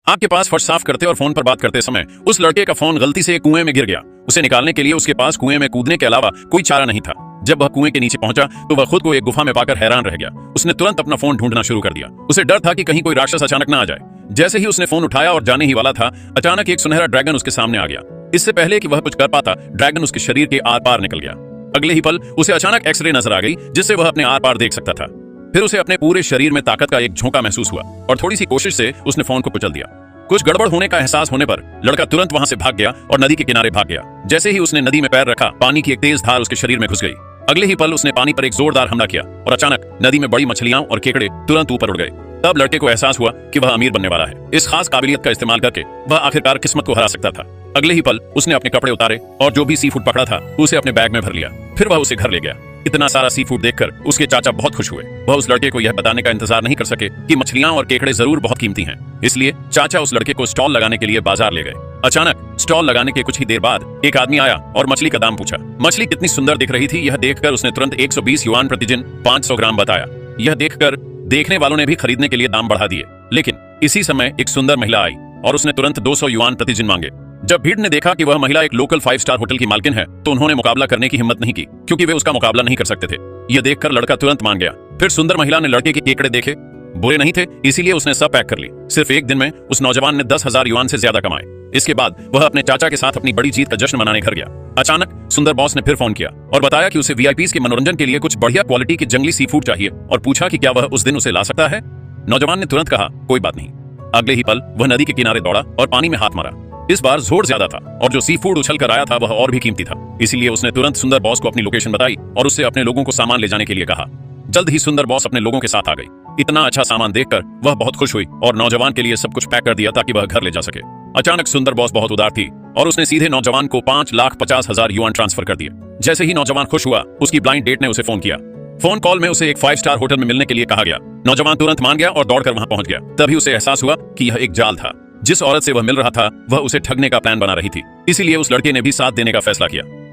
आग के पास फर्श साफ करते और फोन पर बात करते समय उस लड़के का फोन गलती से एक कुएं में गिर गया। उसे निकालने के लिए उसके पास कुएं में कूदने के अलावा कोई चारा नहीं था। जब वह कुएं के नीचे पहुंचा तो वह खुद को एक गुफा में पाकर हैरान रह गया। उसने तुरंत अपना फोन ढूंढना शुरू कर दिया। उसे डर था कि कहीं कोई राक्षस अचानक ना आ जाए। जैसे ही उसने फोन उठाया और जाने ही वाला था, अचानक एक सुनहरा ड्रैगन उसके सामने आ गया। इससे पहले कि वह कुछ कर पाता, ड्रैगन उसके शरीर के आर पार निकल गया। अगले ही पल उसे अचानक एक्सरे नजर आ गई, जिससे वह अपने आर पार देख सकता था। फिर उसे अपने पूरे शरीर में ताकत का एक झोंका महसूस हुआ और थोड़ी सी कोशिश से उसने फोन को कुचल दिया। कुछ गड़बड़ होने का एहसास होने पर लड़का तुरंत वहां से भाग गया और नदी के किनारे भाग गया। जैसे ही उसने नदी में पैर रखा, पानी की एक तेज धार उसके शरीर में घुस गई। अगले ही पल उसने पानी पर एक जोरदार हमला किया और अचानक नदी में बड़ी मछलियां और केकड़े तुरंत ऊपर उड़ गए। तब लड़के को एहसास हुआ कि वह अमीर बनने वाला है। इस खास काबिलियत का इस्तेमाल करके वह आखिरकार किस्मत को हरा सकता था। अगले ही पल उसने अपने कपड़े उतारे और जो भी सी फूड पकड़ा था उसे अपने बैग में भर लिया। फिर वह उसे घर ले गया। इतना सारा सी फूड देखकर उसके चाचा बहुत खुश हुए। वह उस लड़के को यह बताने का इंतजार नहीं कर सके कि मछलियां और केकड़े जरूर बहुत कीमती हैं। इसलिए चाचा उस लड़के को स्टॉल लगाने के लिए बाजार ले गए। अचानक स्टॉल लगाने के कुछ ही देर बाद एक आदमी आया और मछली का दाम पूछा। मछली कितनी सुंदर दिख रही थी, यह देखकर उसने तुरंत 120 युआन प्रति दिन 500 ग्राम बताया। यह देखकर देखने वालों ने भी खरीदने के लिए दाम बढ़ा दिए। लेकिन इसी समय एक सुंदर महिला आई और उसने तुरंत 200 युआन प्रति दिन मांगे। जब भीड़ ने देखा कि वह महिला एक लोकल 5 स्टार होटल की मालकिन है, तो उन्होंने मुकाबला करने की हिम्मत नहीं की, क्योंकि वे उसका मुकाबला नहीं कर सकते थे। यह देखकर लड़का तुरंत मान गया। फिर सुंदर महिला ने लड़के के केकड़े देखे, बुरे नहीं थे, इसीलिए उसने सब पैक कर ली। सिर्फ एक दिन में उस नौजवान ने 10,000 युआन से ज्यादा कमाए। इसके बाद वह अपने चाचा के साथ अपनी बड़ी जीत का जश्न मनाने घर गया। अचानक सुंदर बॉस ने फिर फोन किया और बताया कि उसे वीआईपीज़ के मनोरंजन के लिए कुछ बढ़िया क्वालिटी के जंगली सी फूड चाहिए और पूछा कि क्या वह उस दिन उसे ला सकता है। नौजवान ने तुरंत कहा, कोई बात नहीं। अगले ही पल वह नदी के किनारे दौड़ा और पानी में हाथ मारा। इस बार जोर ज्यादा था और जो सी फूड उछल कर आया था वह और भी कीमती था। इसीलिए उसने तुरंत सुंदर बॉस को अपनी लोकेशन बताई और उससे अपने लोगों को सामान ले जाने के लिए कहा। जल्द ही सुंदर बॉस अपने लोगों के साथ आ गई। इतना अच्छा सामान देखकर वह बहुत खुश हुई और नौजवान के लिए सब कुछ पैक कर दिया ताकि वह घर ले जा सके। अचानक सुंदर बॉस बहुत उदार थी और उसने सीधे नौजवान को 5,50,000 युआन ट्रांसफर कर दिए। जैसे ही नौजवान खुश हुआ, उसकी ब्लाइंड डेट ने उसे फोन किया। फोन कॉल में उसे एक 5 स्टार होटल में मिलने के लिए कहा गया। नौजवान तुरंत मान गया और दौड़कर वहां पहुंच गया। तभी उसे एहसास हुआ कि यह एक जाल था। जिस औरत से वह मिल रहा था वह उसे ठगने का प्लान बना रही थी। इसीलिए उस लड़के ने भी साथ देने का फैसला किया।